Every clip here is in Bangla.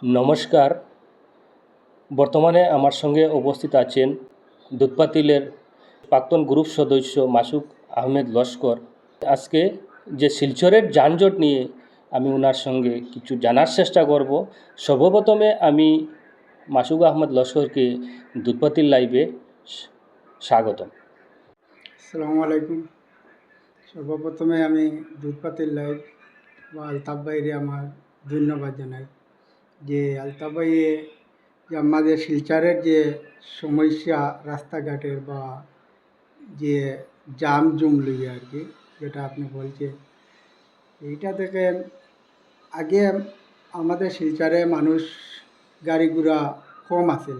নমস্কার। বর্তমানে আমার সঙ্গে উপস্থিত আছেন দুধপাতিলের প্রাক্তন গ্রুপ সদস্য মাসুক আহমেদ লস্কর। আজকে যে শিলচরের যানজট নিয়ে আমি ওনার সঙ্গে কিছু জানার চেষ্টা করব। সর্বপ্রথমে আমি মাসুক আহমেদ লস্করকে দুধপাতিল লাইভে স্বাগতম। আসসালামু আলাইকুম। সর্বপ্রথমে আমি দুধপাতিল লাইভ বা আলতাফ ভাইরে আমার ধন্যবাদ জানাই যে আলতাফ ভাইয়ে যে আমাদের শিলচরের যে সমস্যা রাস্তাঘাটের বা যে জাম জুম লইয়ে আর কি, যেটা আপনি বলছেন, এইটা দেখেন আগে আমাদের শিলচরে মানুষ গাড়ি ঘোড়া কম আছে,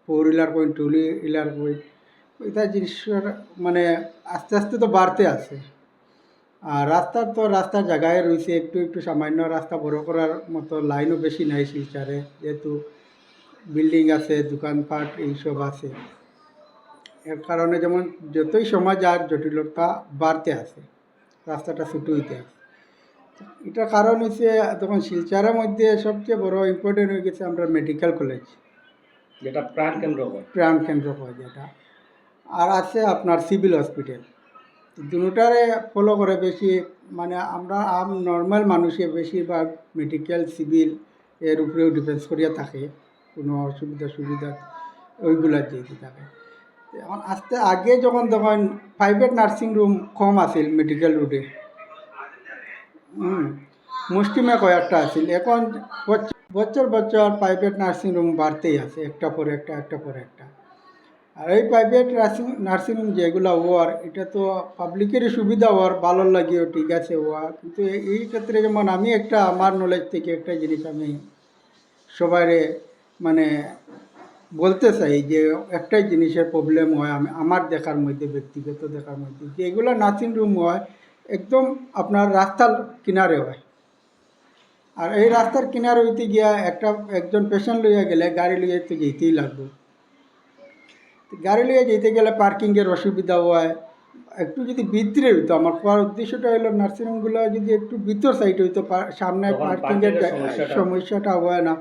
ফোর হুইলার কইন, টু হুইলার কইন, এটা জিনিসের মানে আস্তে আস্তে তো বাড়তে আছে। আর রাস্তার জায়গায় রয়েছে, একটু একটু সামান্য রাস্তা বড় করার মতো লাইনও বেশি নাই শিলচরে, যেহেতু বিল্ডিং আছে, দোকানপাট এইসব আছে। এর কারণে যেমন যতই সমাজ আর জটিলতা বাড়তে আছে, রাস্তাটা ছুটো হইতে আছে। এটার কারণ হচ্ছে তখন শিলচরের মধ্যে সবচেয়ে বড় ইম্পর্টেন্ট হয়ে গেছে আমরা মেডিকেল কলেজ, যেটা প্রাণকেন্দ্র হয় যেটা, আর আছে আপনার সিভিল হসপিটাল। দুটারে ফলো করে বেশি, মানে আমরা নর্মাল মানুষে বেশিরভাগ মেডিকেল সিভিল এর উপরেও ডিপেন্স করিয়া থাকে, কোনো সুবিধা ওইগুলার যেতে থাকে। এখন আস্তে আগে যখন প্রাইভেট নার্সিং রুম কম আছিল মেডিকেল রোডে, মুষ্টিমে কয়েকটা আছিল। এখন বছর বছর প্রাইভেট নার্সিং রুম বাড়তেই আছে, একটা পরে একটা। আর এই প্রাইভেট নার্সিংহোম যেগুলো হওয়ার, এটা তো পাবলিকেরই সুবিধা হওয়ার, ভালো লাগেও, ঠিক আছে হওয়া, কিন্তু এই ক্ষেত্রে যেমন আমি আমার নলেজ থেকে একটা জিনিস আমি সবাইরে মানে বলতে চাই যে একটাই জিনিসের প্রবলেম হয় আমার দেখার মধ্যে, ব্যক্তিগত দেখার মধ্যে, যে এগুলো নার্সিংহোম হয় একদম আপনার রাস্তার কিনারে হয়। আর এই রাস্তার কিনারে হইতে গিয়া একজন পেশেন্ট লইয়া গেলে গাড়ি লইয়া তো যেতেই লাগবে। গাড়ি লিয়ে যেতে গেলে পার্কিংয়ের অসুবিধা হয়। একটু যদি ভিতরে হইতো, আমার কোয়ার উদ্দেশ্যটা হলো নার্সিংহোমগুলো যদি একটু ভিতর সাইড হইতো, সামনে পার্কিংয়ের সমস্যাটা হয় না।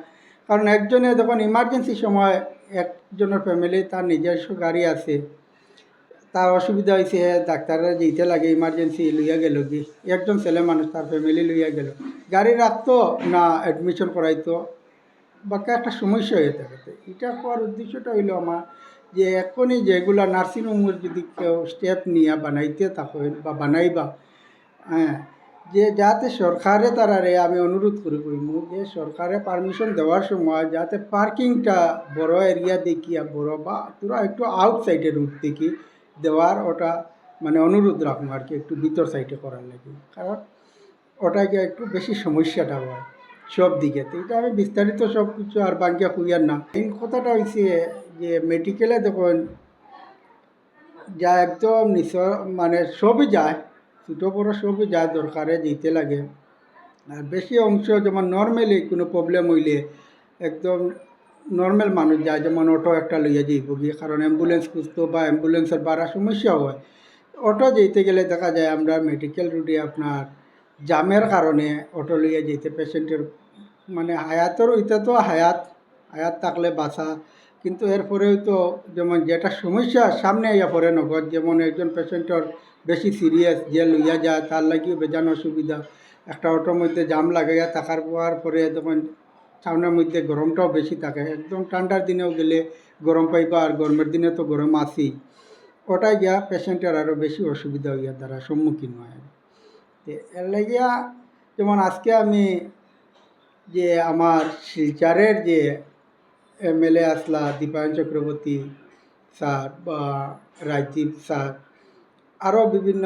কারণ একজনে যখন ইমার্জেন্সি সময়, একজনের ফ্যামিলি তার নিজস্ব গাড়ি আছে, তার অসুবিধা হয়েছে, ডাক্তাররা যেতে লাগে, ইমার্জেন্সি লইয়া গেল কি, একজন ছেলে মানুষ তার ফ্যামিলি লইয়া গেল, গাড়ি রাখতো না অ্যাডমিশন করাইতো, বাকি একটা সমস্যা হয়ে থাকে। এটা হওয়ার উদ্দেশ্যটা হইলো আমার যে এখনই যেগুলো নার্সিংহোমের যদি কেউ স্টেপ নিয়ে বানাইতে থাকেন বা বানাইবা, হ্যাঁ, যে যাতে সরকারে তারারে আমি অনুরোধ করি যে সরকারে পারমিশন দেওয়ার সময় যাতে পার্কিংটা বড় এরিয়া দেখিয়া, বড় বা তোরা একটু আউটসাইডে রুট দেখি দেওয়ার, ওটা মানে অনুরোধ রাখুন আর কি, একটু ভিতর সাইডে করার লাগে। কারণ ওটাকে একটু বেশি সমস্যাটা হয় সব দিকে। তো এটা আমি বিস্তারিত সব কিছু আর বাঙ্কিয়া খুঁজার না। মেইন কথাটা হয়েছে যে মেডিকেলে দেখুন যা একদম মানে সবই যায়, ছোটো বড়ো সবই যায়, দরকারে যেতে লাগে। আর বেশি অংশ যেমন নর্মালি কোনো প্রবলেম হইলে একদম নর্মাল মানুষ যায়, যেমন অটো একটা লইয়া যাইব গিয়ে, কারণ অ্যাম্বুলেন্স খুঁজতো বা অ্যাম্বুলেন্সের বাড়া সমস্যা হয়। অটো যেতে গেলে দেখা যায় আমরা মেডিকেল রুটে আপনার জামের কারণে অটো লইয়া যেতে পেশেন্টের মানে হায়াতেরও, এটা তো হায়াত থাকলে বাঁচা, কিন্তু এরপরেও তো যেমন যেটা সমস্যা সামনে আইয়া পড়ে নগদ, যেমন একজন পেশেন্টের বেশি সিরিয়াস যে লইয়া যায় তার লাগিও বেজান অসুবিধা। একটা অটোর মধ্যে জাম লাগাইয়া থাকার পরে তখন সামনের মধ্যে গরমটাও বেশি থাকে, একদম ঠান্ডার দিনেও গেলে গরম পাইবা, আর গরমের দিনে তো গরম আছেই। ওটাই গিয়া পেশেন্টের আরও বেশি অসুবিধা হইয়া দ্বারা সম্মুখীন হয়। এর লাগিয়া যেমন আজকে আমি যে আমার শিলচরের যে এমএলএ আসলা দীপায়ন চক্রবর্তী স্যার বা রাজদীপ স্যার, আরও বিভিন্ন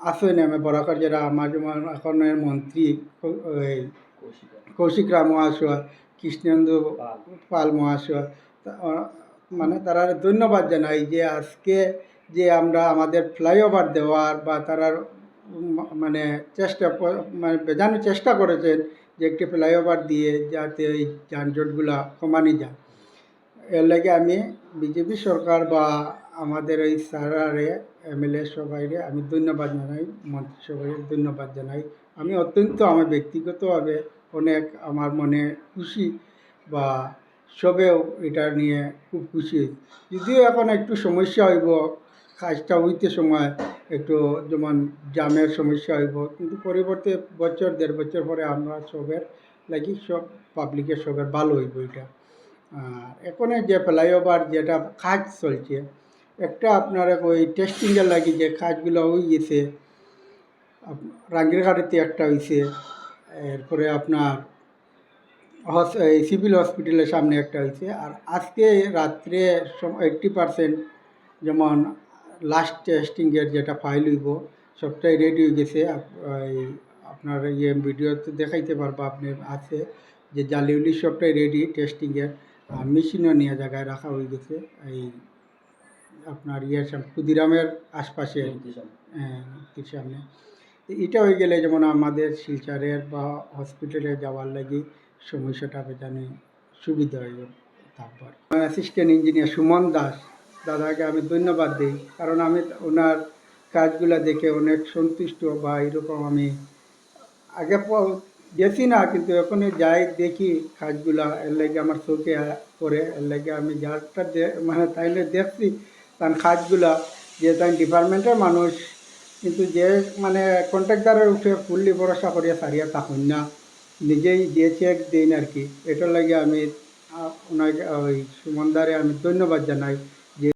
আসেন আমি বরাকর, যারা আমার যেমন এখনের মন্ত্রী কৌশিক রাম মহাশয়, কৃষ্ণেন্দু পাল মহাশয়, মানে তারা ধন্যবাদ জানাই যে আজকে যে আমরা আমাদের ফ্লাইওভার দেওয়ার বা তারার মানে মানে বেজানোর চেষ্টা করেছেন যে একটি ফ্লাইওভার দিয়ে যাতে এই যানজটগুলা কমানি যায়। এর লাগে আমি বিজেপি সরকার বা আমাদের এই স্যারারে, এমএলএ সবাইরে আমি ধন্যবাদ জানাই, মন্ত্রী সবাইকে ধন্যবাদ জানাই। আমি অত্যন্ত আমার ব্যক্তিগতভাবে অনেক আমার মনে খুশি বা সবেও এটা নিয়ে খুব খুশি। যদিও এখন একটু সমস্যা হইব, কাজটা হইতে সময় একটু যেমন জামের সমস্যা হইব, কিন্তু পরিবর্তে বছর 1.5 বছর পরে আমরা সবের লাগি সব পাবলিকের সবের ভালো হইব এটা। আর এখন যে ফ্লাইওভার যেটা কাজ চলছে, একটা আপনার ওই টেস্টিংয়ের লাগি যে কাজগুলো হয়ে গেছে, রাঙ্গিরহাটিতে একটা হয়েছে, এরপরে আপনার এই সিভিল হসপিটালের সামনে একটা হয়েছে, আর আজকে রাত্রে 80% যেমন লাস্ট টেস্টিংয়ের যেটা ফাইল হইব সবটাই রেডি হয়ে গেছে। এই আপনার ইয়ে ভিডিওতে দেখাইতে পারবো আপনি, আছে যে জালিউলি সবটাই রেডি টেস্টিংয়ের, আর মেশিনও নিয়ে জায়গায় রাখা হয়ে গেছে এই আপনার ইয়ের সামনে ক্ষুদিরামের আশপাশে, এর সামনে। তো এটা হয়ে গেলে যেমন আমাদের শিলচরের বা হসপিটালে যাওয়ার লাগি সমস্যাটা জানি সুবিধা হয়ে যাবে। তারপর অ্যাসিস্ট্যান্ট ইঞ্জিনিয়ার সুমন দাস দাদাকে আমি ধন্যবাদ দিই, কারণ আমি ওনার কাজগুলো দেখে অনেক সন্তুষ্ট, বা এরকম আমি আগে গেছি না, কিন্তু এখন যাই দেখি কাজগুলা, এর লাগে আমার চোখে পড়ে, এর লাগে আমি যারটা মানে তাইলে দেখছি তার কাজগুলা, যে তাই ডিপার্টমেন্টের মানুষ, কিন্তু যে মানে কন্ট্রাক্টারের উঠে ফুললি ভরসা করিয়া সারিয়া তখন না, নিজেই যে চেক দিন আর কি। এটার লাগে আমি ওনাকে ওই সুমনদারে আমি ধন্যবাদ জানাই